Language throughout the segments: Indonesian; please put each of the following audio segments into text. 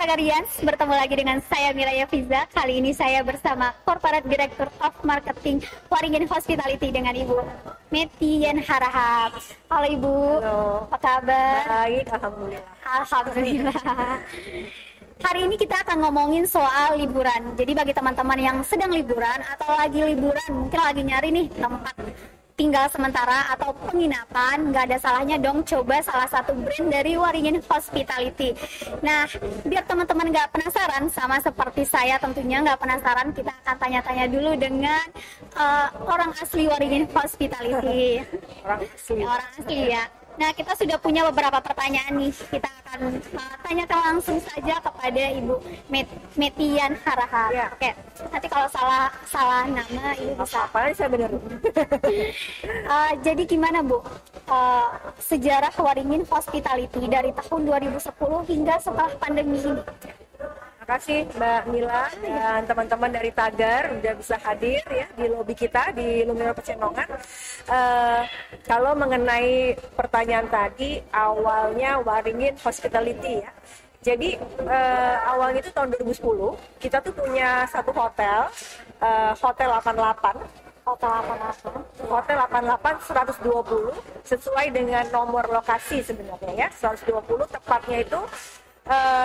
Tagarians, bertemu lagi dengan saya Miraya Fiza. Kali ini saya bersama Corporate Director of Marketing Waringin Hospitality dengan Ibu Metian Harahap. Halo Ibu, Halo. apa kabar? Baik, alhamdulillah. Alhamdulillah. Hari ini kita akan ngomongin soal liburan. Jadi bagi teman-teman yang sedang liburan atau lagi liburan, mungkin lagi nyari nih tempat tinggal sementara atau penginapan, nggak ada salahnya dong coba salah satu brand dari Waringin Hospitality. Nah, biar teman-teman nggak penasaran, sama seperti saya tentunya nggak penasaran, kita akan tanya-tanya dulu dengan orang asli Waringin Hospitality. Orang asli ya. Nah, kita sudah punya beberapa pertanyaan nih. Kita akan tanyakan langsung saja kepada Ibu Metian Harahap. Ya. Oke. Nanti kalau salah nama Ibu bisa. Apalagi saya benar. Jadi gimana Bu? Sejarah Waringin Hospitality dari tahun 2010 hingga setelah pandemi ini. Terima kasih Mbak Mila dan teman-teman dari Tagar udah bisa hadir ya di lobi kita di Luminor Pecenongan. Kalau mengenai pertanyaan tadi, awalnya Waringin Hospitality ya. Jadi awalnya itu tahun 2010 kita tuh punya satu hotel, Hotel 88. Hotel 88 120 sesuai dengan nomor lokasi sebenarnya ya, 120 tepatnya itu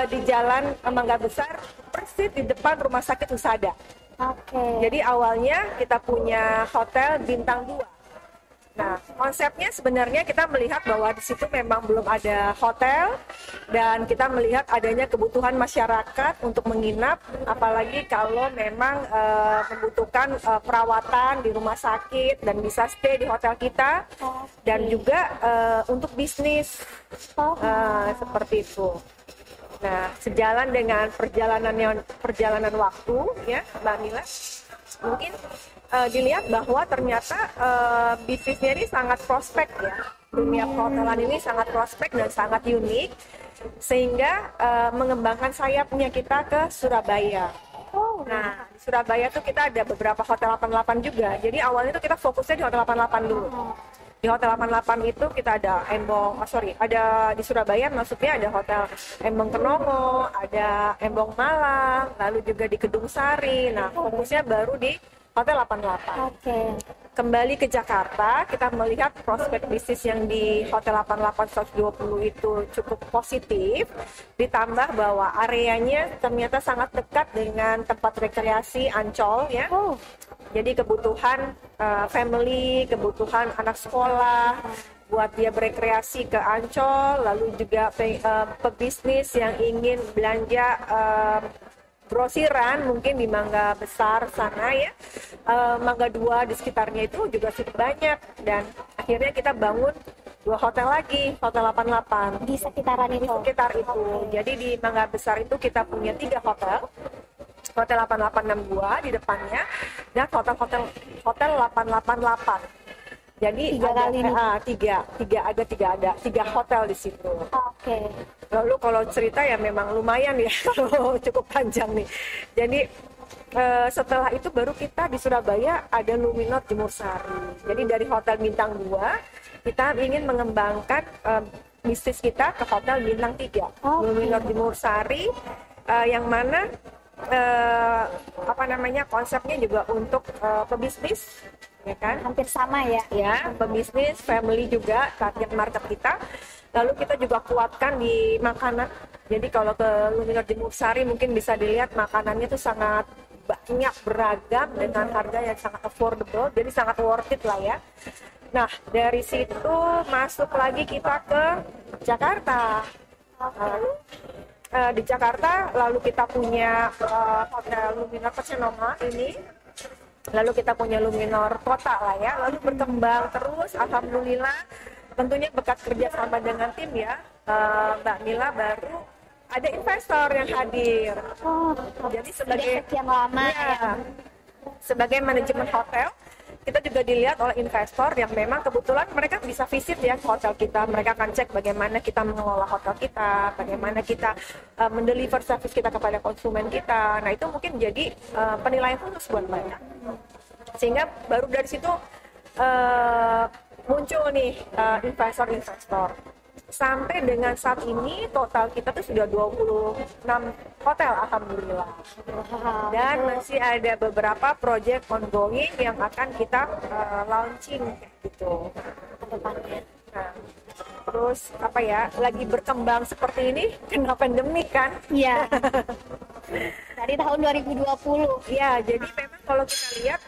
di Jalan Mangga Besar, persis di depan Rumah Sakit Husada. Oke. Jadi awalnya kita punya hotel bintang 2. Nah, konsepnya sebenarnya kita melihat bahwa di situ memang belum ada hotel dan kita melihat adanya kebutuhan masyarakat untuk menginap, apalagi kalau memang membutuhkan perawatan di rumah sakit dan bisa stay di hotel kita dan juga untuk bisnis seperti itu. Nah, sejalan dengan perjalanan waktu ya, Mbak Mila, mungkin dilihat bahwa ternyata bisnisnya ini sangat prospek ya. Dunia perhotelan ini sangat prospek dan sangat unik, sehingga mengembangkan sayapnya kita ke Surabaya. Nah, di Surabaya tuh kita ada beberapa hotel 88 juga. Jadi awalnya tuh kita fokusnya di hotel 88 dulu. Di Hotel 88 itu kita ada ada di Surabaya, maksudnya ada Hotel Embong Kenomo, ada Embong Malang, lalu juga di Kedung Sari. Nah, fokusnya baru di Hotel 88. Oke. Kembali ke Jakarta, kita melihat prospek bisnis yang di Hotel 88 120 itu cukup positif, ditambah bahwa areanya ternyata sangat dekat dengan tempat rekreasi Ancol ya. Jadi kebutuhan family, kebutuhan anak sekolah, buat dia berekreasi ke Ancol, lalu juga pebisnis yang ingin belanja grosiran mungkin di Mangga Besar sana ya, Mangga 2 di sekitarnya itu juga cukup banyak, dan akhirnya kita bangun 2 hotel lagi, Hotel 88 Di sekitaran itu. di sekitar itu. Jadi di Mangga Besar itu kita punya 3 hotel. Hotel 8862 di depannya dan hotel 888. Jadi Tiga kali nih. tiga hotel di situ. Oke. Lalu kalau cerita ya memang lumayan ya, kalau cukup panjang nih. Jadi setelah itu baru kita di Surabaya ada Luminor Jemur Sari. Jadi dari hotel bintang 2 kita ingin mengembangkan bisnis kita ke hotel bintang 3. Luminor Jemur Sari yang mana konsepnya juga untuk pebisnis ya kan, Hampir sama ya. ya, pebisnis, family juga target market kita. Lalu kita juga kuatkan di makanan. Jadi kalau ke Luminor Jemur Sari mungkin bisa dilihat makanannya tuh sangat banyak, beragam dengan harga yang sangat affordable, jadi sangat worth it lah ya. Nah, dari situ masuk lagi kita ke Jakarta. Di Jakarta lalu kita punya Hotel Luminor Pecenongan ini, lalu kita punya Luminor Kota lah ya, lalu berkembang terus, alhamdulillah, tentunya berkat kerjasama dengan tim ya, Mbak Mila, baru ada investor yang hadir. Jadi sebagai sekian lama ya. Sebagai manajemen hotel, kita juga dilihat oleh investor yang memang kebetulan mereka bisa visit ya ke hotel kita. Mereka akan cek bagaimana kita mengelola hotel kita, bagaimana kita mendeliver service kita kepada konsumen kita. Nah, itu mungkin jadi penilaian khusus buat mereka. Sehingga baru dari situ muncul nih investor-investor. sampai dengan saat ini total kita tuh sudah 26 hotel alhamdulillah. Dan masih ada beberapa project ongoing yang akan kita launching gitu ke depannya. Nah, terus apa ya, lagi berkembang seperti ini karena pandemi kan. Iya. Dari tahun 2020. Ya, jadi memang kalau kita lihat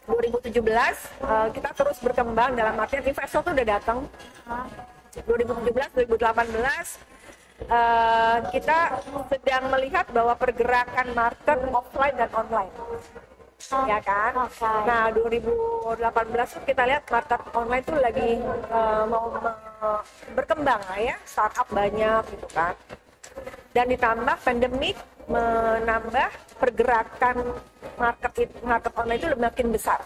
2017 kita terus berkembang, dalam artian investor tuh udah datang. 2017, 2018 kita sedang melihat bahwa pergerakan market offline dan online. Ya kan? Okay. Nah, 2018 tuh kita lihat market online tuh lagi mau berkembang lah ya, startup banyak gitu kan. Dan ditambah pandemik menambah pergerakan market online itu makin besar.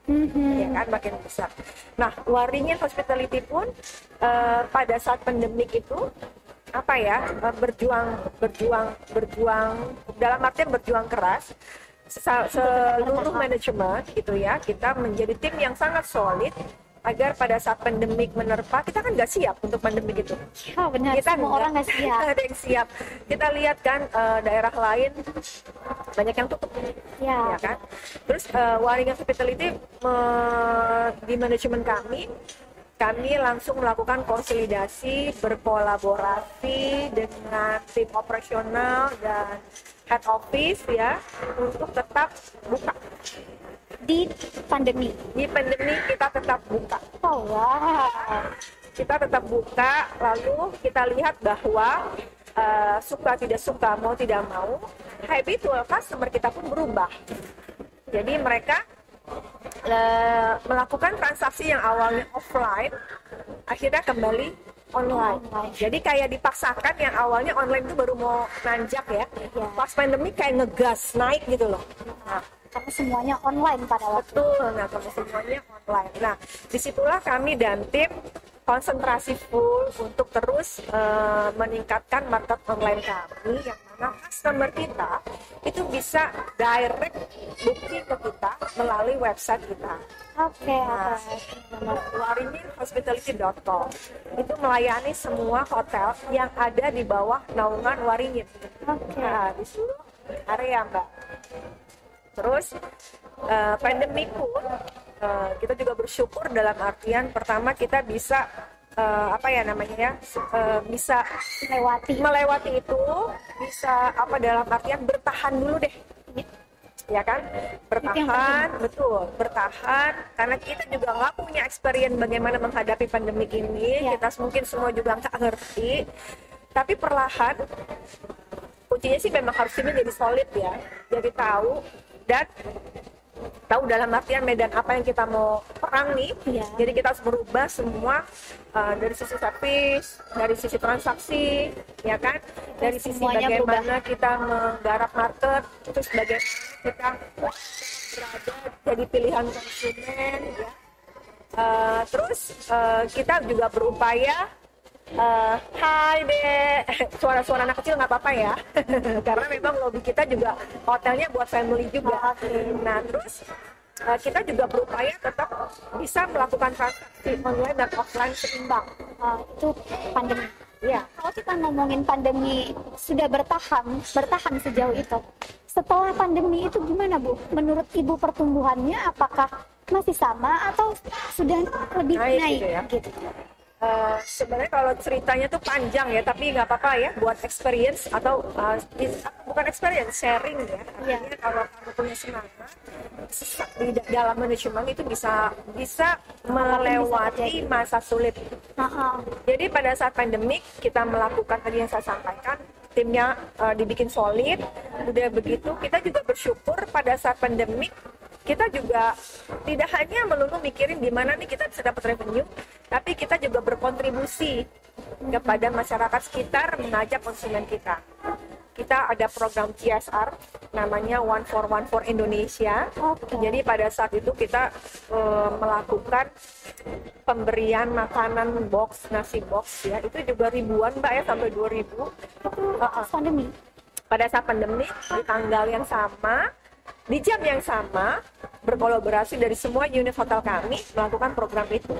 Ya kan, makin besar. Nah, Waringin Hospitality pun pada saat pandemik itu apa ya, berjuang dalam artian berjuang keras. Seluruh manajemen gitu ya, kita menjadi tim yang sangat solid agar pada saat pandemik menerpa, kita kan nggak siap untuk pandemik itu. Ya benar, Kita semua orang nggak siap. Ada yang siap. Kita lihat kan daerah lain banyak yang tutup, ya kan. Terus Waringin Hospitality di manajemen kami langsung melakukan konsolidasi, berkolaborasi dengan tim operasional dan head office ya, untuk tetap buka. Di pandemi Kita tetap buka. Oh wow. Kita tetap buka, lalu kita lihat bahwa suka tidak suka, mau tidak mau, habitual customer kita pun berubah. Jadi mereka melakukan transaksi yang awalnya offline, akhirnya kembali online. Jadi kayak dipaksakan, yang awalnya online itu baru mau nanjak ya. Pas pandemi kayak ngegas, naik gitu loh. Nah, Karena semuanya online pada waktu. betul, nah karena semuanya online. Nah, disitulah kami dan tim konsentrasi full untuk terus meningkatkan market online kami, yang mana customer kita itu bisa direct booking ke kita melalui website kita. Oke. Waringinhospitality.com itu melayani semua hotel yang ada di bawah naungan Waringin. Nah, di seluruh area, Mbak. Terus pandemi pun kita juga bersyukur, dalam artian pertama kita bisa bisa melewati itu, bisa dalam artian bertahan dulu deh. Ya kan, bertahan karena kita juga nggak punya experience bagaimana menghadapi pandemi ini. Kita mungkin semua juga nggak ngerti, tapi perlahan kuncinya sih memang harus ini jadi solid ya, jadi tahu dalam artian medan apa yang kita mau perangi. Jadi kita harus berubah semua, dari sisi servis, dari sisi transaksi, ya kan, dari sisi semuanya bagaimana kita menggarap market, terus bagaimana kita berada jadi pilihan konsumen ya. Terus kita juga berupaya, hai deh, suara-suara anak kecil nggak apa-apa ya, karena memang lobby kita juga hotelnya buat family juga. Nah, terus kita juga berupaya tetap bisa melakukan transaksi online dan offline seimbang. Itu pandemi. Ya. Kalau kita ngomongin pandemi sudah bertahan sejauh itu, setelah pandemi itu gimana Bu? Menurut Ibu pertumbuhannya apakah masih sama atau sudah lebih naik? Gitu. Sebenarnya kalau ceritanya tuh panjang ya, tapi nggak apa-apa ya, buat experience atau bukan experience, sharing ya. Artinya kalau kamu punya semangat di dalam manajemen itu bisa melewati masa sulit. Jadi pada saat pandemik kita melakukan tadi yang saya sampaikan, timnya dibikin solid. Udah begitu kita juga bersyukur pada saat pandemik kita juga tidak hanya melulu mikirin gimana nih kita bisa dapat revenue, tapi kita juga berkontribusi kepada masyarakat sekitar, mengajak konsumen kita. Kita ada program CSR namanya One for Indonesia. Jadi pada saat itu kita melakukan pemberian makanan box, nasi box ya, itu juga ribuan Mbak ya, sampai 2000. Pandemi. Pada saat pandemi di tanggal yang sama, di jam yang sama, berkolaborasi dari semua unit hotel kami melakukan program itu.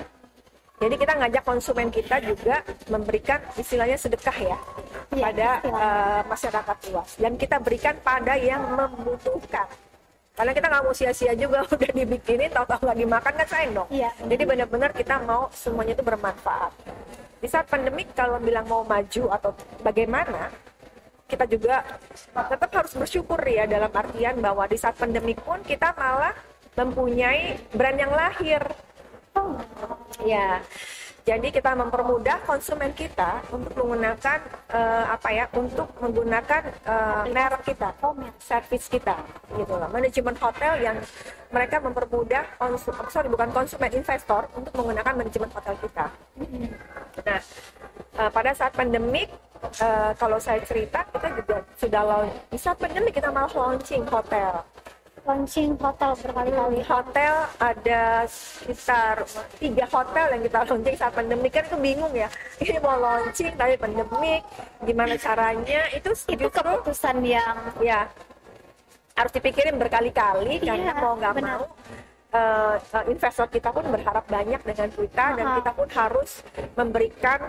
Jadi kita ngajak konsumen kita juga memberikan istilahnya sedekah ya pada masyarakat luas. Dan kita berikan pada yang membutuhkan. Karena kita nggak mau sia-sia juga udah dibikinin, tahu-tahu nggak dimakan kan sayang dong. Iya. Jadi benar-benar kita mau semuanya itu bermanfaat. Di saat pandemik kalau bilang mau maju atau bagaimana, kita juga tetap harus bersyukur ya dalam artian bahwa di saat pandemik pun kita malah mempunyai brand yang lahir. Ya, jadi kita mempermudah konsumen kita untuk menggunakan untuk menggunakan merek kita, servis kita, gitu loh. Manajemen hotel yang mereka mempermudah bukan konsumen, investor untuk menggunakan manajemen hotel kita. Nah, pada saat pandemik, kalau saya cerita, kita juga sudah di saat pandemik kita malah launching hotel berkali-kali. Hotel ada sekitar 3 hotel yang kita launching saat pandemi. Kan itu bingung ya, ini mau launching tapi pandemik, gimana caranya? Itu keputusan yang ya harus dipikirin berkali-kali. Karena mau nggak mau investor kita pun berharap banyak dengan kita, dan kita pun harus memberikan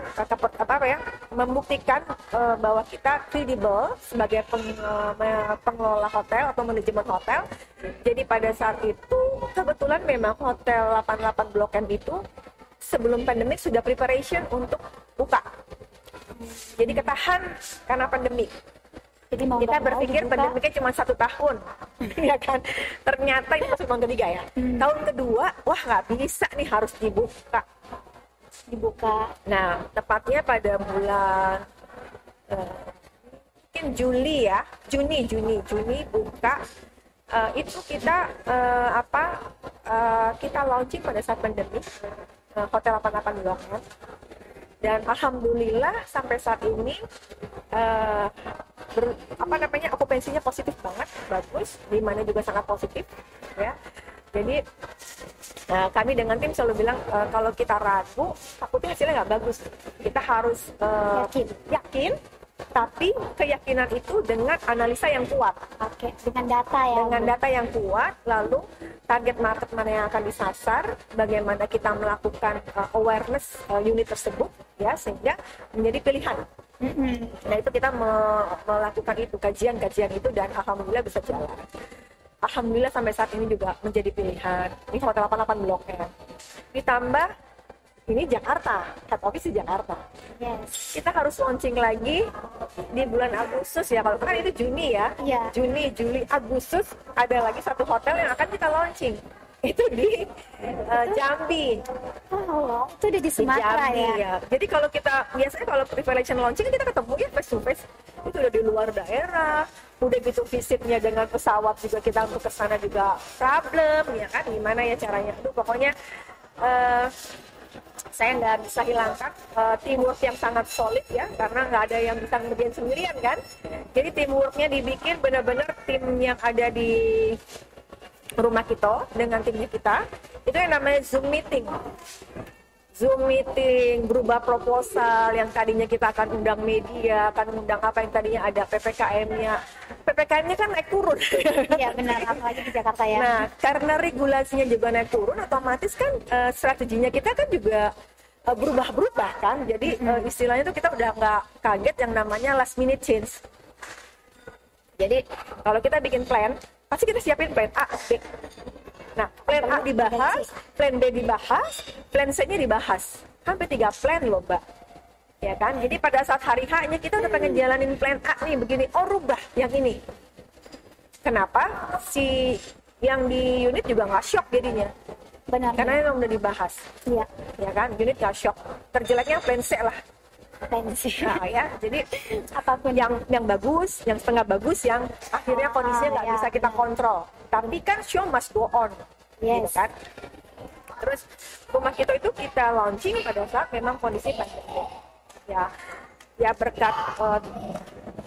membuktikan bahwa kita kredibel sebagai pengelola hotel atau manajemen hotel. Jadi pada saat itu kebetulan memang hotel 88 Blok M itu sebelum pandemi sudah preparation untuk buka. Jadi ketahan karena pandemi. Jadi kita berpikir pandemiknya cuma 1 tahun, ya kan? Ternyata itu masuk tahun ketiga ya. Tahun kedua, wah nggak bisa nih, harus dibuka. Nah, tepatnya pada bulan mungkin Juli ya, Juni buka. Itu kita kita launching pada saat pandemi Hotel 88 Blok M. Dan alhamdulillah sampai saat ini okupansinya positif banget, bagus, di mana juga sangat positif ya. Jadi kami dengan tim selalu bilang kalau kita ragu, takutnya hasilnya nggak bagus. Kita harus yakin, tapi keyakinan itu dengan analisa yang kuat. Oke, dengan data ya. Dengan data yang kuat, lalu target market mana yang akan disasar, bagaimana kita melakukan awareness unit tersebut, ya, sehingga menjadi pilihan. Nah, itu kita melakukan itu, kajian itu, dan alhamdulillah bisa jalan. Alhamdulillah sampai saat ini juga menjadi pilihan. Ini Hotel 88 Blok M. Ditambah ini Jakarta, head office di Jakarta. Yes. Kita harus launching lagi di bulan Agustus ya. Kalau kan itu Juni ya. Yeah. Juni, Juli, Agustus ada lagi 1 hotel yang akan kita launching. Itu di Jambi. Oh, itu udah di Sumatera Jambi, ya. Jadi kalau kita biasanya kalau privilege launching kita ketemu ya face to face. Itu udah di luar daerah. Udah gitu visitnya dengan pesawat juga, kita untuk ke sana juga problem ya kan. Gimana ya caranya? Itu pokoknya saya nggak bisa hilangkan teamwork yang sangat solid ya, karena nggak ada yang bisa ngerjain sendirian kan. Jadi teamworknya dibikin benar-benar tim yang ada di rumah kita dengan timnya kita, itu yang namanya Zoom meeting, berubah proposal yang tadinya kita akan undang media, akan undang apa yang tadinya ada PPKM-nya kan naik turun. Iya benar, apalagi di Jakarta ya. Nah, karena regulasinya juga naik turun, otomatis kan strateginya kita kan juga berubah-berubah kan. Jadi istilahnya tuh kita udah nggak kaget yang namanya last minute change. Jadi kalau kita bikin plan, pasti kita siapin plan A, B. Nah, plan A dibahas, plan B dibahas, plan C-nya dibahas. Sampai 3 plan loh, Mbak. Ya kan? Jadi pada saat hari H-nya kita udah pengen jalanin plan A nih, begini. Oh, rubah yang ini. Kenapa? Si yang di unit juga nggak shock jadinya. Benar. Karena memang udah dibahas. Iya. Ya kan? Unit nggak shock. Terjeleknya plan C lah. Nah, ya, jadi apapun yang bagus, yang setengah bagus, yang akhirnya kondisinya nggak bisa kita kontrol. Tapi kan show must go on, gitu kan. Terus rumah kita itu kita launching pada saat memang kondisi pandemi. Ya berkat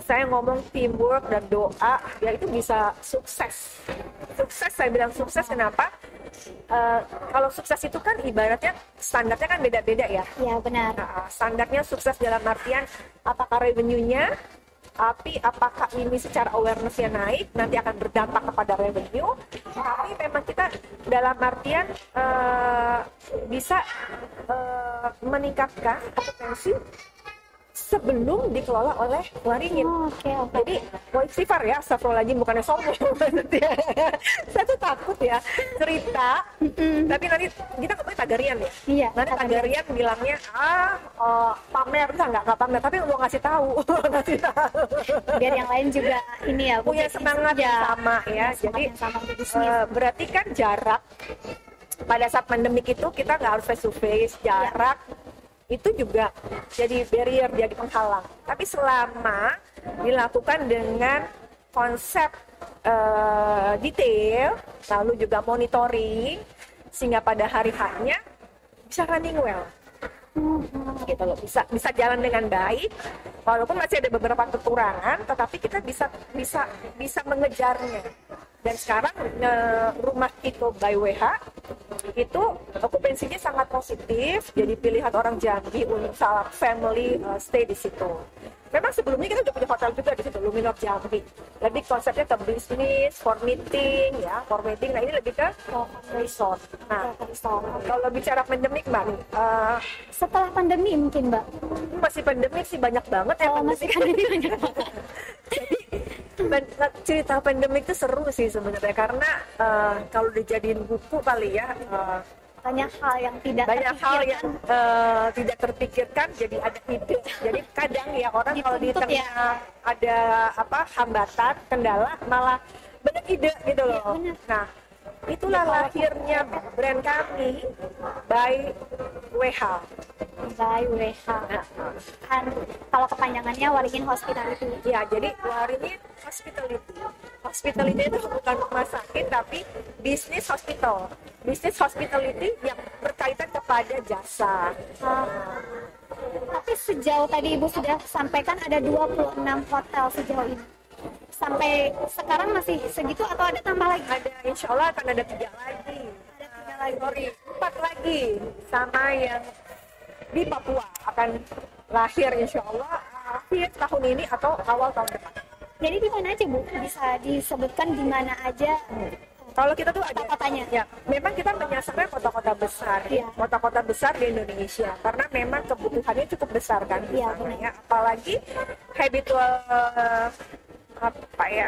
saya ngomong teamwork dan doa, ya itu bisa sukses. Sukses, saya bilang sukses kenapa? Kalau sukses itu kan ibaratnya standarnya kan beda-beda ya. Iya benar. Nah, standarnya sukses dalam artian apakah revenue-nya, tapi apakah ini secara awareness-nya naik, nanti akan berdampak kepada revenue. Tapi memang kita dalam artian bisa meningkatkan okupansi sebelum dikelola oleh Waringin. Oke. Jadi, istighfar ya, astagfirullahaladzim, bukannya sombong. Saya tuh takut ya cerita, tapi nanti kita kemudian tagarian ya. Iya, Nanti tagarian bilangnya, pamer, nggak pamer, tapi mau ngasih tahu. Ngasih tahu. Biar yang lain juga ini ya, Punya semangat yang sama ya. Jadi, yang sama untuk bisnis. berarti kan jarak, pada saat pandemik itu kita nggak harus face to face, jarak itu juga jadi barrier, jadi penghalang. Tapi selama dilakukan dengan konsep detail, lalu juga monitoring, sehingga pada hari hanya bisa running well, gitu loh, bisa jalan dengan baik, walaupun masih ada beberapa kekurangan, tetapi kita bisa mengejarnya. Dan sekarang rumah itu by WH itu okupansinya sangat positif, jadi pilihan orang Jambi untuk salah family stay di situ. Memang sebelumnya kita udah punya hotel juga di situ, Luminor Jambi. Lebih konsepnya ke bisnis, for meeting ya, for meeting. Nah ini lebih ke resort. Nah, kalau bicara pandemik Mbak, Setelah pandemi mungkin Mbak. masih pandemik sih banyak banget ya. Masih pandemi banyak banget. Cerita pandemik itu seru sih sebenarnya, karena kalau dijadiin buku kali ya, Banyak hal yang tidak banyak hal terpikirkan. yang tidak terpikirkan, jadi ada ide. Jadi kadang ya orang kalau di Dituntut tengah ada hambatan, kendala, malah banyak ide gitu loh. Iya, benar. Nah, itulah lahirnya brand kami by WH. By WH. Kan kalau kepanjangannya Waringin Hospitality. Ya, jadi Waringin Hospitality. Hospitality itu bukan rumah sakit, tapi bisnis hospital. Bisnis hospitality yang berkaitan kepada jasa. Tapi sejauh tadi Ibu sudah sampaikan ada 26 hotel sejauh ini. Sampai sekarang masih segitu atau ada tambah lagi? Ada, insya Allah akan ada 3 lagi. Sorry, 4 lagi. Sama yang di Papua akan lahir insya Allah akhir tahun ini atau awal tahun depan. Jadi di mana aja Bu? Bisa disebutkan di mana aja? Kalau kita tuh ada Kota-kotanya. ya, memang kita menyasarnya kota-kota besar, Iya. kota-kota besar di Indonesia, karena memang kebutuhannya cukup besar kan, di Iya, sana, benar. ya. Apalagi habitual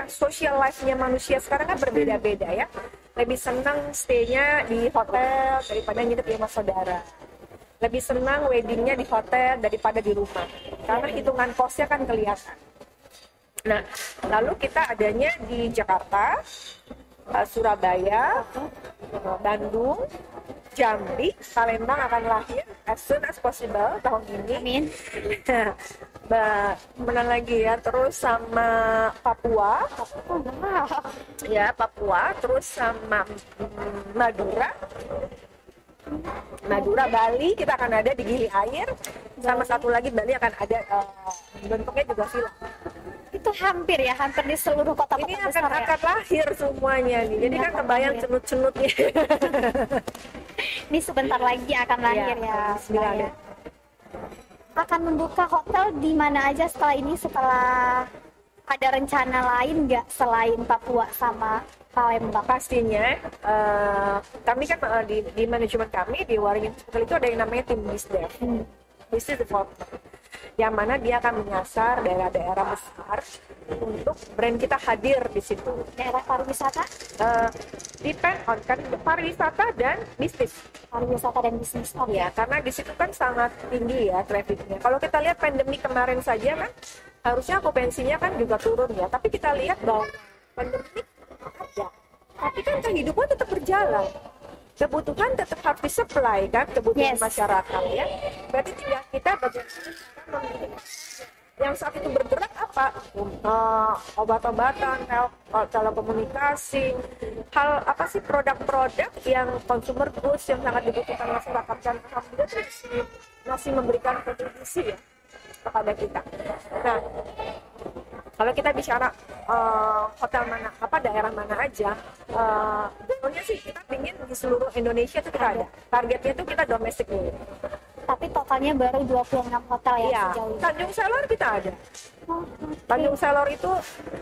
social life-nya manusia sekarang kan berbeda-beda ya. Lebih senang stay-nya di hotel daripada nginep di rumah saudara. Lebih senang wedding-nya di hotel daripada di rumah, karena hitungan kosnya kan kelihatan. Nah, lalu kita adanya di Jakarta, Surabaya, Bandung, Jambi, Palembang akan lahir as soon as possible tahun ini. Amin. Mana lagi ya, terus sama Papua, ya Papua, terus sama Madura, Bali kita akan ada di Gili Air, sama satu lagi Bali akan ada bentuknya juga villa. Itu hampir di seluruh kota-kota Ini besar ya. akan lahir semuanya nih, jadi kan kebayang cenut-cenutnya. Ini sebentar lagi akan lahir ya. Bismillah. Ya. Akan membuka hotel di mana aja setelah ini, setelah ada rencana lain nggak selain Papua sama Palembang? Pastinya kami kan di manajemen kami di Waringin Hospital itu ada yang namanya tim BizDev, Business Development, yang mana dia akan menyasar daerah-daerah besar untuk brand kita hadir di situ. Daerah pariwisata? Depend on kan pariwisata dan bisnis. Pariwisata dan bisnis. Oke. Ya, karena di situ kan sangat tinggi ya trafficnya. Kalau kita lihat pandemi kemarin saja kan harusnya okupansinya kan juga turun ya. Tapi kita lihat bahwa pandemi ada, tapi kan kehidupan tetap berjalan. Kebutuhan tetap harus disupply kan, kebutuhan masyarakat ya. Berarti tinggal kita bagaimana yang saat itu bergerak apa? Obat-obatan, telekomunikasi, hal apa sih produk-produk yang consumer goods yang sangat dibutuhkan masyarakat, dan alhamdulillah masih memberikan kontribusi ya kepada kita. Nah, kalau kita bicara hotel mana, daerah mana aja, sebenarnya sih kita ingin di seluruh Indonesia itu kita ada. Targetnya itu kita domestik dulu. Tapi tapi totalnya baru 26 hotel ya Iya, sejauh ini. Tanjung Selor kita ada. Oh, Tanjung Selor itu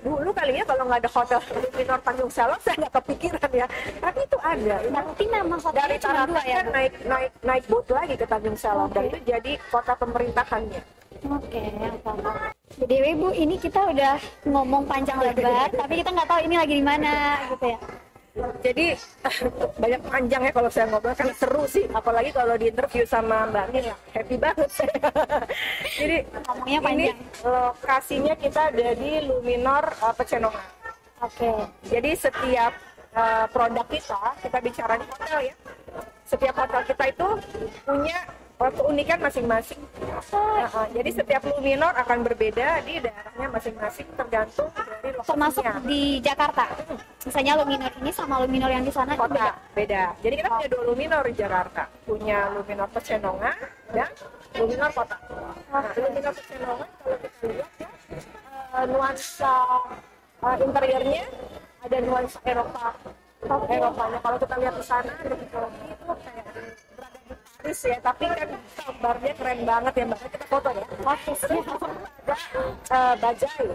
dulu kali ya kalau nggak ada hotel Luminor Tanjung Selor saya nggak kepikiran ya. Tapi itu ada. berarti nama Dari hotelnya cuma Tarakan 2 ya, kan Bu? naik boat lagi ke Tanjung Selor dan itu jadi kota pemerintahannya. Oke, jadi Bu, ini kita udah ngomong panjang lebar, tapi kita nggak tahu ini lagi di mana gitu ya. Jadi banyak panjang ya kalau saya ngobrol karena seru sih, apalagi kalau di interview sama Mbak Mila, happy banget saya. Jadi Ngomongnya ini panjang. lokasinya kita ada di Luminor Pecenongan. Oke. Jadi setiap produk kita bicara di hotel ya. Setiap hotel kita itu punya keunikan masing-masing. Jadi setiap Luminor akan berbeda di daerahnya masing-masing tergantung dari lokasinya. Termasuk di Jakarta. Misalnya Luminor ini sama Luminor yang di sana itu beda. Kota beda. Jadi kita punya 2 Luminor di Jakarta. Punya Luminor Pecenongan dan Luminor Kota. Nah, Luminor Pecenongan kalau kita lihat ya nuansa interiornya ada nuansa Eropa. Eropanya kalau kita lihat di sana ada teknologi itu kayak berada di Paris ya, tapi kan gambarnya keren banget ya Mbak. Kita foto ya. Oke, siap. Ada bajai.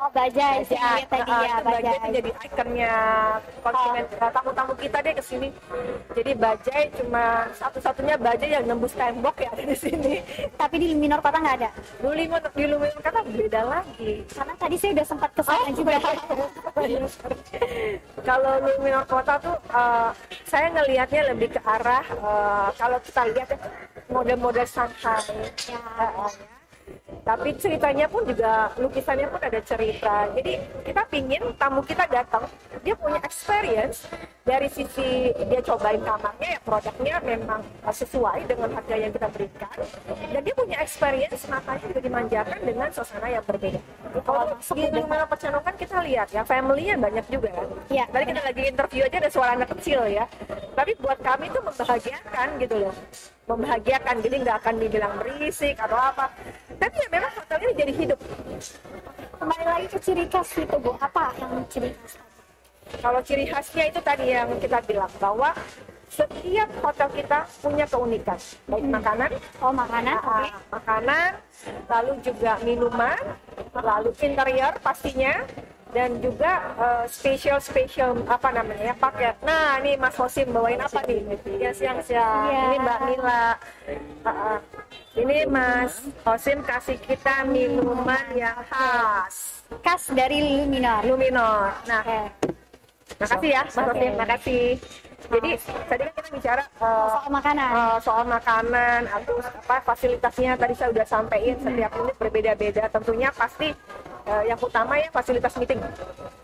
Oh, Bajai sih ya tadi ya, Bajai itu Bajai. jadi ikonnya konsumen tamu-tamu kita deh ke sini. Jadi Bajai cuma satu-satunya Bajai yang nembus tembok ya ada di sini. Tapi di Luminor Kota nggak ada. Di Luminor kata beda lagi. Karena tadi saya udah sempat ke sana juga. Kalau Luminor Kota tuh saya ngelihatnya lebih ke arah kalau kita lihat ya model-model Shanghai. Ya. Tapi ceritanya pun juga lukisannya pun ada cerita. Jadi kita pingin tamu kita datang, dia punya experience dari sisi dia cobain kamarnya ya produknya memang sesuai dengan harga yang kita berikan, dan dia punya experience matanya juga dimanjakan dengan suasana yang berbeda. Kalau di Luminor Pecenongan kita lihat ya family-nya banyak juga kan. Iya. Tadi kita lagi interview aja ada suara anak kecil ya. Tapi buat kami itu membahagiakan gitu loh. Membahagiakan, jadi nggak akan dibilang berisik atau apa. Tapi ya memang hotel ini jadi hidup. Kembali lagi ke ciri khas itu, Bu. Apa yang ciri khas? Kalau ciri khasnya itu tadi yang kita bilang bahwa setiap hotel kita punya keunikan, baik makanan, Oh, makanan. Oke. makanan, lalu juga minuman, lalu interior pastinya, dan juga spesial apa namanya ya paket. Nah, ini Mas Hosim bawain apa nih? Ya siang-siang. Iya. Ini Mbak Mila. Ini Mas Hosim kasih kita minuman yang khas. Khas dari Luminor. Luminor. Nah, Oke. makasih ya Mas Hosim, makasih. Jadi tadi kan kita bicara Soal makanan. soal makanan, atau apa fasilitasnya tadi saya udah sampaikan setiap unit berbeda-beda. Tentunya pasti yang utama ya fasilitas meeting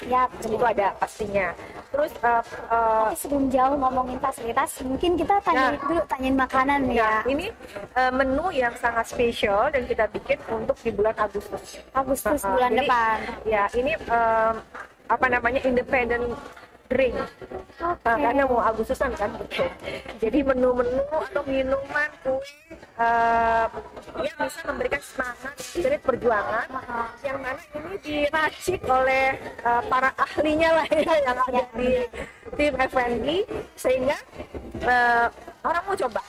Ya, itu ada pastinya. Terus tapi sebelum jauh ngomongin fasilitas, mungkin kita tanyain Nah. dulu, tanyain makanan ya. ini menu yang sangat spesial dan kita bikin untuk di bulan Agustus. Agustus bulan Jadi, depan. Ya ini apa namanya independent drink. Karena mau Agustusan kan. Jadi menu-menu atau minuman kue yang bisa memberikan semangat spirit perjuangan yang mana ini diracik oleh para ahlinya lah ya yang ada di tim F&B sehingga orang mau coba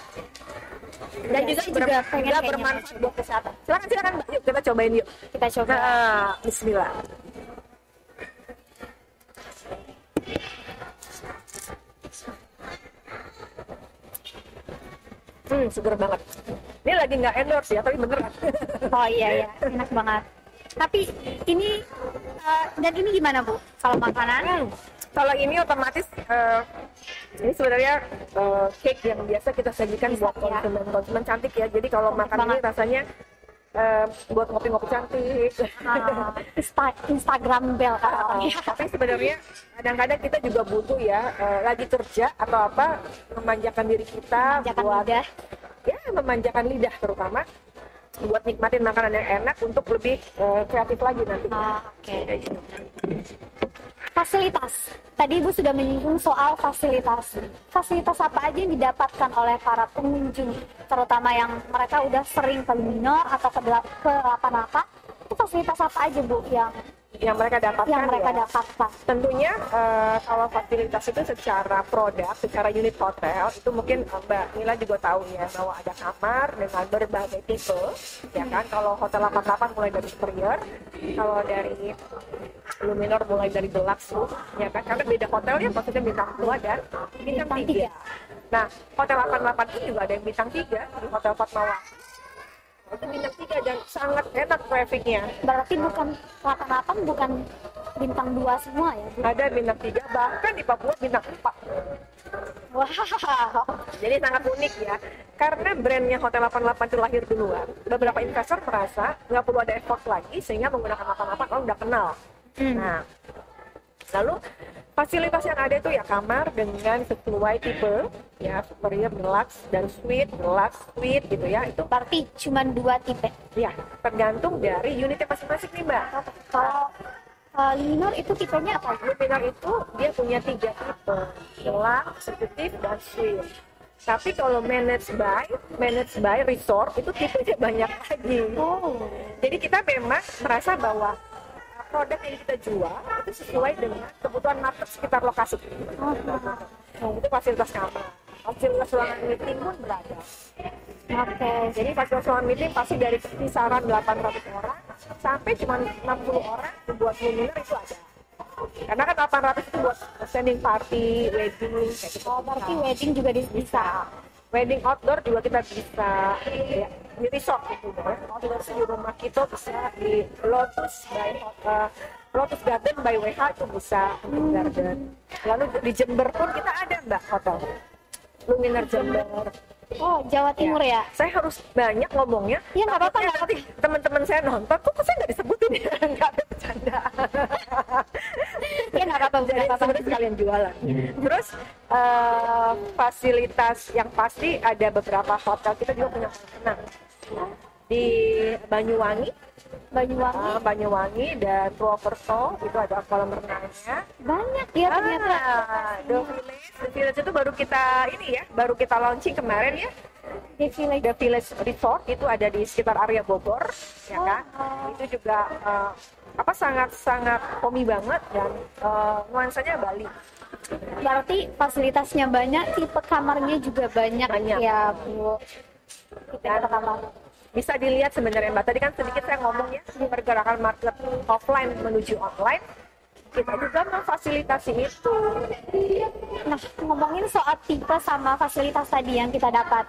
dan Ya, juga, saya juga pengen juga kayaknya bermanfaat buat kesehatan. Silakan Mbak, yuk kita cobain yuk. Kita coba. Bismillah. Seger banget. Ini lagi nggak endorse ya, tapi beneran. Oh iya ya, enak banget. Tapi ini dan ini gimana Bu? Kalau makanan? Kalau ini otomatis ini sebenarnya cake yang biasa kita sajikan buat konsumen cantik ya. Jadi kalau makan ini rasanya buat ngopi-ngopi cantik. Instagram bell katanya. Tapi sebenarnya kadang-kadang kita juga butuh ya lagi kerja atau apa memanjakan diri kita Memanjakan buat lidah. Ya memanjakan lidah terutama buat nikmatin makanan yang enak untuk lebih kreatif lagi nanti. Oke. Fasilitas. Tadi Ibu sudah menyinggung soal fasilitas. Fasilitas apa aja yang didapatkan oleh para pengunjung, terutama yang mereka udah sering ke Luminor atau ke 88? Itu fasilitas apa aja Bu yang yang mereka dapatkan yang mereka ya. dapatkan. Tentunya kalau fasilitas itu secara produk, secara unit hotel itu mungkin Mbak Mila juga tahu ya bahwa ada kamar dengan berbagai tipe, ya kan. Kalau hotel 88 mulai dari superior, kalau dari Luminor mulai dari deluxe room, ya kan. Karena beda hotelnya, maksudnya bintang 2 dan bintang 3. Nah, hotel 88 itu juga ada yang bintang 3 di Hotel Fatmawati. Itu bintang 3 dan sangat enak trafficnya. Berarti bukan 88 bukan bintang 2 semua ya? Ada bintang 3, bahkan di Papua bintang 4. Wow. Jadi sangat unik ya. Karena brandnya Hotel 88 itu lahir duluan, beberapa investor merasa nggak perlu ada effort lagi sehingga menggunakan 88 orang udah kenal. Nah, lalu fasilitas yang ada itu ya kamar dengan sesuai tipe, ya superior, deluxe, dan suite, deluxe, suite gitu ya. Itu Berarti cuma 2 tipe. ya tergantung dari unitnya masing-masing nih Mbak. Kalau Luminor itu tipenya apa? Luminor itu dia punya 3 tipe, deluxe, executive, dan suite. Tapi kalau managed by resort itu tipenya banyak lagi. Oh. Jadi kita memang merasa bahwa produk yang kita jual itu sesuai dengan kebutuhan market sekitar lokasi. Nah, itu fasilitas kamar, fasilitas ruangan meeting pun beragam. Oke. Jadi fasilitas ruangan meeting pasti dari kisaran 800 orang sampai cuma 60 orang buat Luminor itu ada. Karena kan 800 itu buat standing party, wedding, kayak gitu. Oh, berarti wedding juga bisa. Wedding outdoor juga kita bisa ya, di resort gitu ya. Outdoor di rumah kita bisa di Lotus Garden by WH itu bisa garden. Lalu di Jember pun kita ada Mbak hotel Luminor Jember. Oh, Jawa Timur ya? Saya harus banyak ngomongnya. Ya nggak apa-apa, Takutnya nggak nanti teman-teman saya nonton, kok saya nggak disebutin ya? Nggak ada bercanda. Ya nggak apa-apa, Jadi nggak apa-apa. sebenarnya sekalian jualan. Terus fasilitas yang pasti ada beberapa hotel kita juga punya kolam renang di Banyuwangi, Banyuwangi dan Purwokerto itu ada kolam renangnya. Banyak ya ternyata. The Village itu baru kita launching kemarin ya. The Village Resort itu ada di sekitar area Bogor, ya kan? Itu juga sangat homey banget dan nuansanya Bali. Berarti fasilitasnya banyak, tipe kamarnya juga banyak. Ya, Bu. Dan bisa dilihat sebenarnya Mbak, tadi kan sedikit saya ngomongnya pergerakan market offline menuju online, kita juga memfasilitasi itu. Nah, ngomongin soal tipe sama fasilitas tadi yang kita dapat,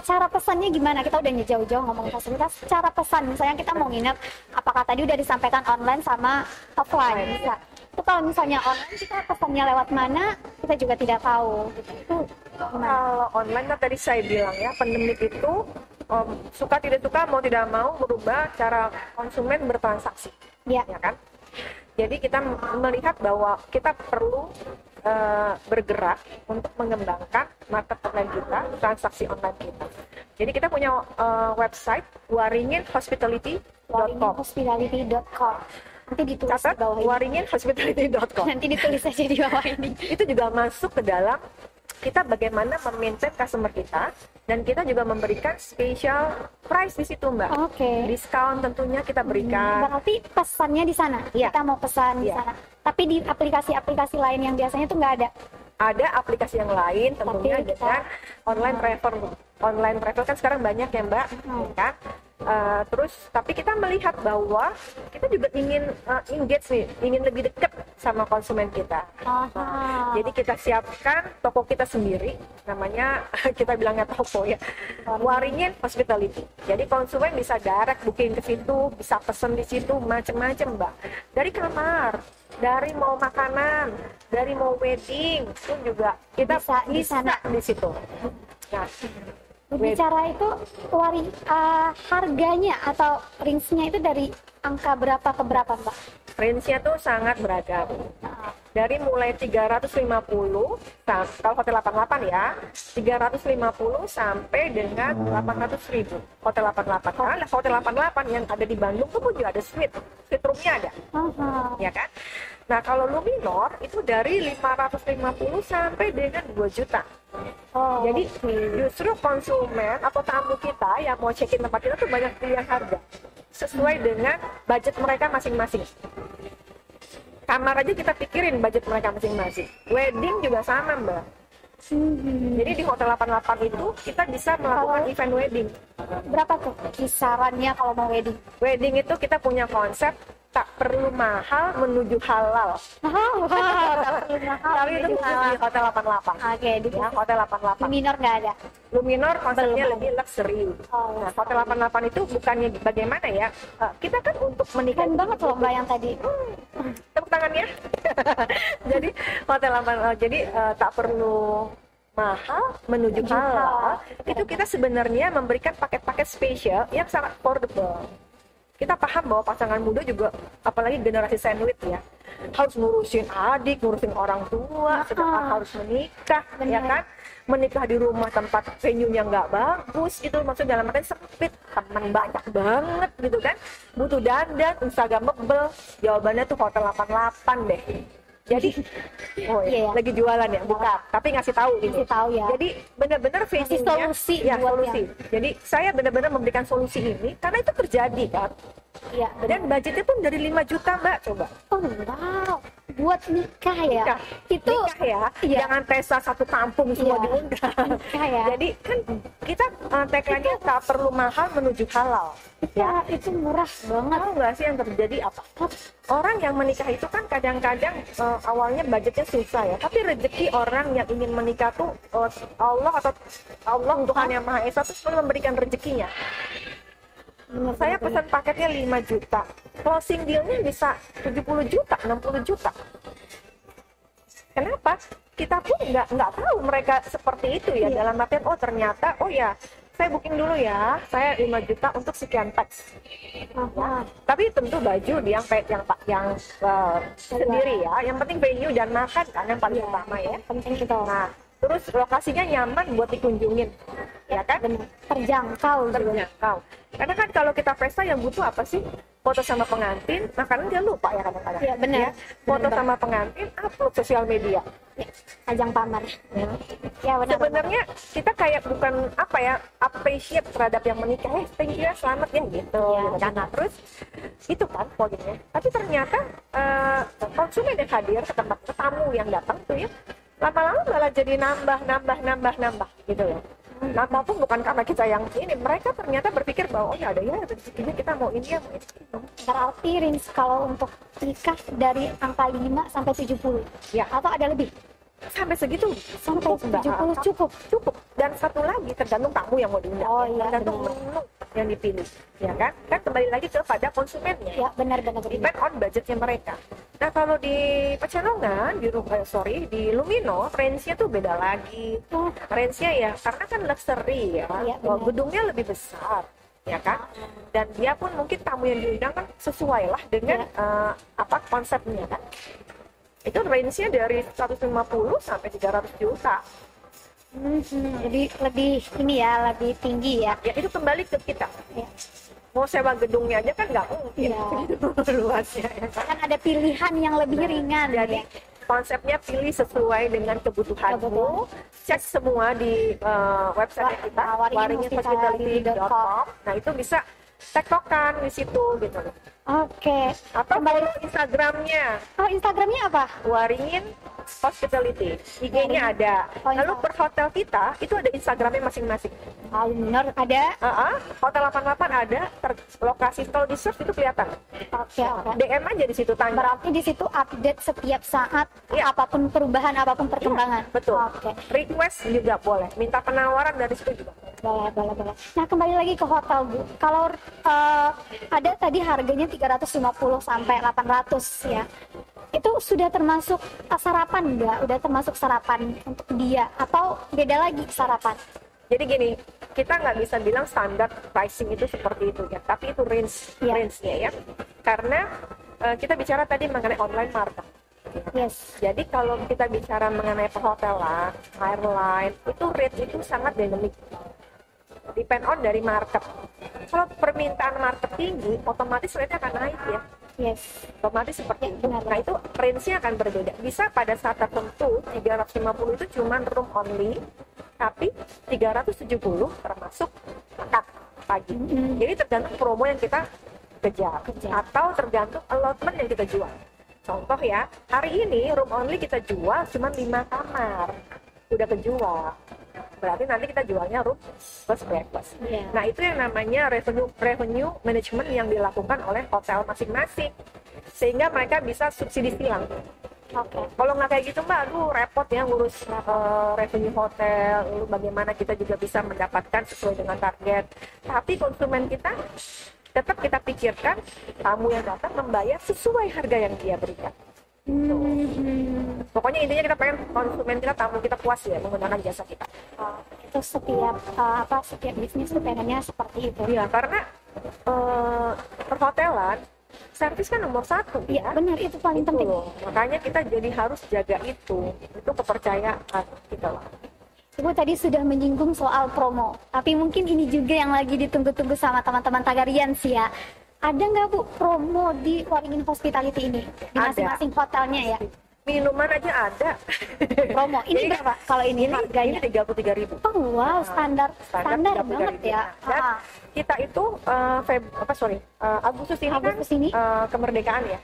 cara pesannya gimana? Kita udah jauh-jauh ngomong fasilitas, cara pesan misalnya kita mau nginep, apakah tadi udah disampaikan online sama offline? Bisa. Itu kalau misalnya online kita pesannya lewat mana, kita juga tidak tahu. Itu gimana? Kalau online kan tadi saya bilang ya, pandemik itu suka tidak suka mau tidak mau merubah cara konsumen bertransaksi, Ya. ya kan? Jadi kita melihat bahwa kita perlu bergerak untuk mengembangkan market online kita, transaksi online kita. Jadi kita punya website waringinhospitality.com. Waringinhospitality.com. Nanti ditulis di Catat bawah ini. waringinhospitality.com. Nanti ditulis aja di bawah ini. Itu juga masuk ke dalam kita bagaimana memaintain customer kita, dan kita juga memberikan special price di situ Mbak. Oke. Diskon tentunya kita berikan. Berarti pesannya di sana. Iya. Kita mau pesan di Iya. sana. Tapi di aplikasi-aplikasi lain yang biasanya tuh nggak ada. Ada aplikasi yang lain tentunya Tapi kita- dengan online travel. Online travel kan sekarang banyak ya Mbak, ya kan? Terus tapi kita melihat bahwa kita juga ingin engage nih, ingin lebih dekat sama konsumen kita. Aha. Jadi kita siapkan toko kita sendiri, namanya kita bilangnya toko ya, Waringin Hospitality. Jadi konsumen bisa direct booking ke situ, bisa pesen di situ macem-macem Mbak. Dari kamar, dari mau makanan, dari mau wedding, itu juga kita Bisa di sana. di situ. Nah, Berbicara itu harganya atau range-nya itu dari angka berapa ke berapa, Mbak? range-nya tuh sangat beragam. Dari mulai 350, kalau hotel 88 ya, 350 sampai dengan 800.000 hotel 88. Karena hotel 88 yang ada di Bandung tuh pun juga ada suite room-nya ada, Aha. ya kan? Nah kalau Luminor itu dari 550 sampai dengan 2 juta. Oh. Jadi justru konsumen atau tamu kita yang mau check-in tempat kita tuh banyak pilihan harga sesuai dengan budget mereka masing-masing. Kamar aja kita pikirin budget mereka masing-masing. Wedding juga sama, Mbak. Jadi di Hotel 88 itu kita bisa melakukan event wedding. Berapa tuh kisarannya kalau mau wedding? Wedding itu kita punya konsep tak perlu mahal menuju halal. Tak perlu mahal. Tapi itu khusus di Hotel 88. Oke, di Ya, Hotel 88. minor nggak ada. Luminor konsepnya Belum. lebih luxury. Oh, Nah, Hotel 88 itu bukannya bagaimana ya? Kita kan untuk menikah keren banget loh Mbak yang tadi. tepuk tangannya. Jadi Hotel 88 jadi tak perlu mahal menuju halal. Itu kita sebenarnya memberikan paket-paket spesial yang sangat affordable. Kita paham bahwa pasangan muda juga, apalagi generasi sandwich ya, harus ngurusin adik, ngurusin orang tua, sedangkan harus menikah, ya kan? Menikah di rumah tempat venue-nya nggak bagus, itu maksudnya dalam arti sempit, teman banyak banget gitu kan, butuh dandan, instagramable, jawabannya tuh Hotel 88 deh. Jadi, oh Iya, ya, lagi jualan ya, bukan, tapi ngasih tahu gitu. Ngasih tahu ya. Jadi benar-benar Ngasih venue-nya, solusi ya buat solusi. Jadi saya benar-benar memberikan solusi ini karena itu terjadi kan. Iya, benar. Dan budgetnya pun dari 5 juta Mbak, coba. Oh, wow. Buat nikah ya. Nikah. Itu Nikah ya, iya. jangan pesta satu kampung semua Iya. diundang. Nikah ya. Jadi kan kita tagline-nya tak perlu mahal menuju halal. Ya, itu murah banget. Tahu nggak sih yang terjadi apa? Orang yang menikah itu kan kadang-kadang awalnya budgetnya susah ya, tapi rezeki orang yang ingin menikah tuh Allah atau Allah Tuhan yang Maha Esa tuh selalu memberikan rezekinya. Saya pesan paketnya 5 juta, closing dealnya bisa 70 juta, 60 juta. Kenapa? Kita pun nggak tahu mereka seperti itu ya, dalam artian oh ternyata oh ya saya booking dulu ya, saya 5 juta untuk sekian pax. Ya. Tapi tentu baju yang sendiri ya, yang penting venue dan makan kan yang paling utama ya. Penting kita Nah, terus lokasinya nyaman buat dikunjungin, ya kan? terjangkau juga. Terjangkau. Karena kan kalau kita pesta yang butuh apa sih? Foto sama pengantin, makanan dia lupa ya kadang-kadang. Iya, benar. Foto Benar, sama pengantin, upload sosial media. Ya, ajang pamer. Ya, benar. Sebenarnya kita kayak bukan apa ya, appreciate terhadap yang menikah. Thank you ya, selamat ya gitu. Ya, gitu kan. Nah, terus itu kan poinnya. Tapi ternyata konsumen yang hadir ke tempat tamu yang datang tuh ya, lama-lama malah jadi nambah gitu loh. Nambah pun bukan karena kita yang ini, mereka ternyata berpikir bahwa oh ya ada ya rezekinya kita mau ini ya mau ini. Berarti range kalau untuk nikah dari angka 5 sampai 70. Ya. Atau ada lebih? Sampai segitu Sampai 70 cukup. Dan satu lagi tergantung tamu yang mau diundang. Oh, iya, tergantung benar. menu yang dipilih, ya kan? Kan kembali lagi kepada konsumennya. Ya, benar. Depend on budgetnya mereka. Nah kalau di Pecenongan, di Lumino, range-nya tuh beda lagi. Range-nya ya, karena kan luxury ya, Iya, benar. gedungnya lebih besar, ya kan? Dan dia pun mungkin tamu yang diundang kan sesuai lah dengan apa konsepnya kan? Itu range-nya dari 150 sampai 300 juta. Jadi lebih ini ya, lebih tinggi ya. Ya itu kembali ke kita. Ya. Mau sewa gedungnya aja kan nggak mungkin Iya. gitu luasnya. Ya kan? Kan ada pilihan yang lebih ringan Jadi ya. konsepnya pilih sesuai dengan kebutuhanmu. Cek semua di website kita waringinhospitality.com. Nah itu bisa tektokan di situ gitu. Oke. Atau follow Instagramnya Oh, Instagramnya apa? Waringin Hospitality. IG-nya ada. Oh, Lalu per hotel kita itu ada Instagramnya masing-masing. Oh, benar ada. Hotel 88 ada. Lokasi kalau di search itu kelihatan. Oke. DM aja di situ tanya. Berarti di situ update setiap saat Iya. apapun perubahan, apapun perkembangan. Betul. Oke. Request juga boleh. Minta penawaran dari situ juga. Boleh. Nah, kembali lagi ke hotel, Bu. Kalau ada tadi harganya 350 sampai 800 ya. Itu sudah termasuk sarapan enggak? Udah termasuk sarapan untuk dia atau beda lagi sarapan? Jadi gini, kita nggak bisa bilang standar pricing itu seperti itu ya, tapi itu range-nya ya. Karena kita bicara tadi mengenai online market. Yes. Jadi kalau kita bicara mengenai perhotelan, airline, itu rate itu sangat dynamic. Depend on dari market. Kalau permintaan market tinggi, otomatis rate-nya akan naik ya. Yes. Otomatis seperti itu. benar. Nah itu range-nya akan berbeda. Bisa pada saat tertentu 350 itu cuma room only, tapi 370 termasuk makan pagi. Jadi tergantung promo yang kita kejar atau tergantung allotment yang kita jual. Contoh ya, hari ini room only kita jual cuma 5 kamar. Udah kejual. Berarti nanti kita jualnya room plus breakfast. Iya. Nah, itu yang namanya revenue management yang dilakukan oleh hotel masing-masing. Sehingga mereka bisa subsidi silang. Oke. Kalau nggak kayak gitu Mbak, aduh repot ya ngurus revenue hotel, lalu bagaimana kita juga bisa mendapatkan sesuai dengan target. Tapi konsumen kita tetap kita pikirkan tamu yang datang membayar sesuai harga yang dia berikan. Pokoknya intinya kita pengen konsumen kita, tamu kita puas ya menggunakan jasa kita. Itu setiap bisnis tuh pengennya seperti itu. Iya, karena perhotelan servis kan nomor 1 Iya, ya. benar, itu paling Itu penting. loh. Makanya kita jadi harus jaga itu kepercayaan kita lah. Ibu tadi sudah menyinggung soal promo, tapi mungkin ini juga yang lagi ditunggu-tunggu sama teman-teman Tagarian sih ya. Ada nggak Bu promo di Waringin Hospitality ini di Ada. masing-masing hotelnya ya? Minuman aja ada. Promo. Ini Jadi, berapa kalau ini harganya? Ini 33.000. Oh wow, standar banget ya. Dan Ah, kita itu Agustus ini Agustus kan ini? kemerdekaan ya.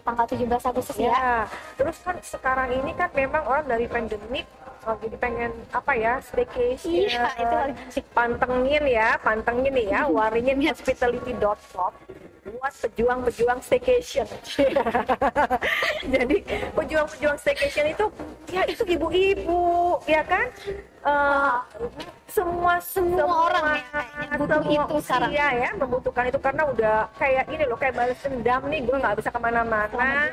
tanggal 17 Agustus ya. Ya. Terus kan sekarang ini kan memang orang dari pandemik jadi pengen staycation. Iya, itu lagi. Pantengin nih ya, waringinhospitality.com buat pejuang-pejuang staycation. Jadi pejuang-pejuang staycation itu ya itu ibu-ibu, ya kan? Semua orang ya kayaknya butuh itu sekarang. Iya ya, membutuhkan itu karena udah kayak ini loh, kayak balas dendam nih, gue nggak bisa kemana-mana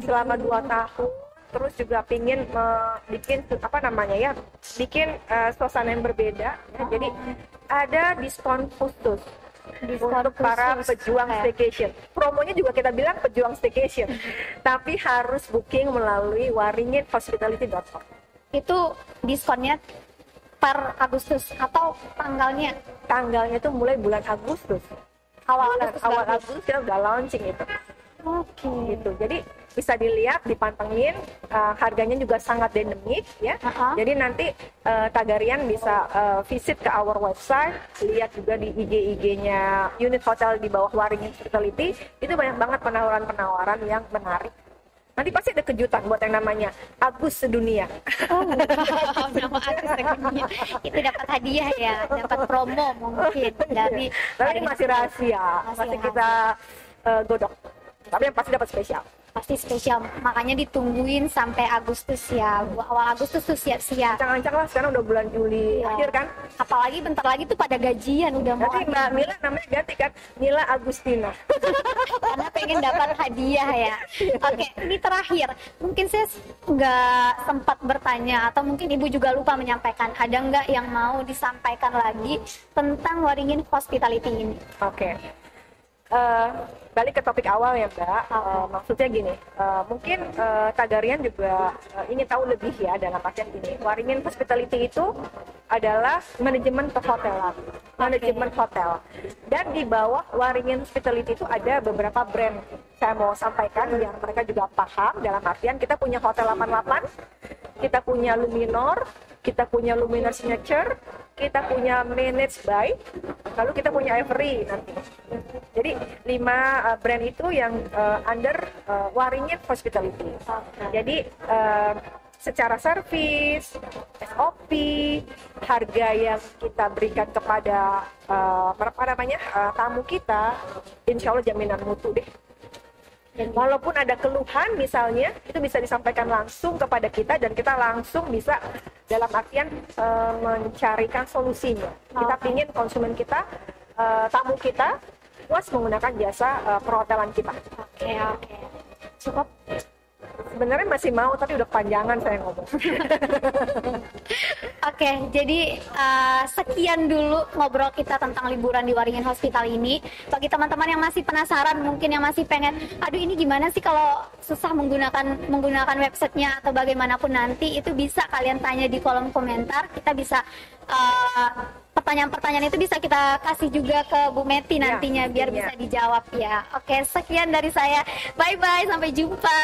selama 2 tahun. Terus juga pingin bikin suasana yang berbeda. Ya. Jadi ada diskon khusus untuk para pejuang staycation. Promonya juga kita bilang pejuang staycation, tapi harus booking melalui waringinhospitality.com. Itu diskonnya per Agustus atau tanggalnya? Tanggalnya itu mulai bulan Agustus. Awal Awal Agustus. Agustus kita udah launching itu. Oke. Gitu. Jadi bisa dilihat, dipantengin, harganya juga sangat dynamic ya. Jadi nanti Tagarian bisa visit ke our website, lihat juga di IG-nya unit hotel di bawah Waringin Hospitality, itu banyak banget penawaran-penawaran yang menarik. Nanti pasti ada kejutan buat yang namanya Agus Sedunia. Oh, nama Agus Sedunia. Itu dapat hadiah ya, dapat promo mungkin dari. Tapi masih rahasia, masih kita godok. Tapi yang pasti dapat spesial. Pasti spesial, makanya ditungguin sampai Agustus ya. Awal Agustus tuh siap-siap. Ancang-ancang lah, sekarang udah bulan Juli akhir kan. Apalagi bentar lagi tuh pada gajian udah mau. Nanti Mbak Mila namanya ganti kan, Mila Agustina. Karena pengen dapat hadiah ya. Oke, ini terakhir. Mungkin saya nggak sempat bertanya atau mungkin Ibu juga lupa menyampaikan. Ada nggak yang mau disampaikan lagi tentang Waringin Hospitality ini? Oke. Balik ke topik awal ya Mbak, maksudnya gini, mungkin Tagarian juga ingin tahu lebih ya dalam artian gini, Waringin Hospitality itu adalah manajemen perhotelan, manajemen hotel, dan di bawah Waringin Hospitality itu ada beberapa brand. Saya mau sampaikan yang mereka juga paham dalam artian kita punya Hotel 88, kita punya Luminor, kita punya Luminor Signature, kita punya Managed by, lalu kita punya Every nanti. Jadi 5 brand itu yang under Waringin Hospitality. Jadi secara servis, SOP, harga yang kita berikan kepada tamu kita, insya Allah jaminan mutu deh. Dan walaupun ada keluhan misalnya, itu bisa disampaikan langsung kepada kita dan kita langsung bisa dalam artian mencarikan solusinya. Kita pingin konsumen kita, tamu kita puas menggunakan jasa perhotelan kita. Oke. Cukup. Sebenarnya masih mau tapi udah kepanjangan saya ngomong. Oke, jadi sekian dulu ngobrol kita tentang liburan di Waringin Hospital ini. Bagi teman-teman yang masih penasaran, mungkin yang masih pengen, aduh ini gimana sih kalau susah menggunakan websitenya atau bagaimanapun nanti, itu bisa kalian tanya di kolom komentar. Kita bisa pertanyaan-pertanyaan itu bisa kita kasih juga ke Bu Meti nantinya biar bisa dijawab ya. Oke, sekian dari saya. Bye-bye, sampai jumpa.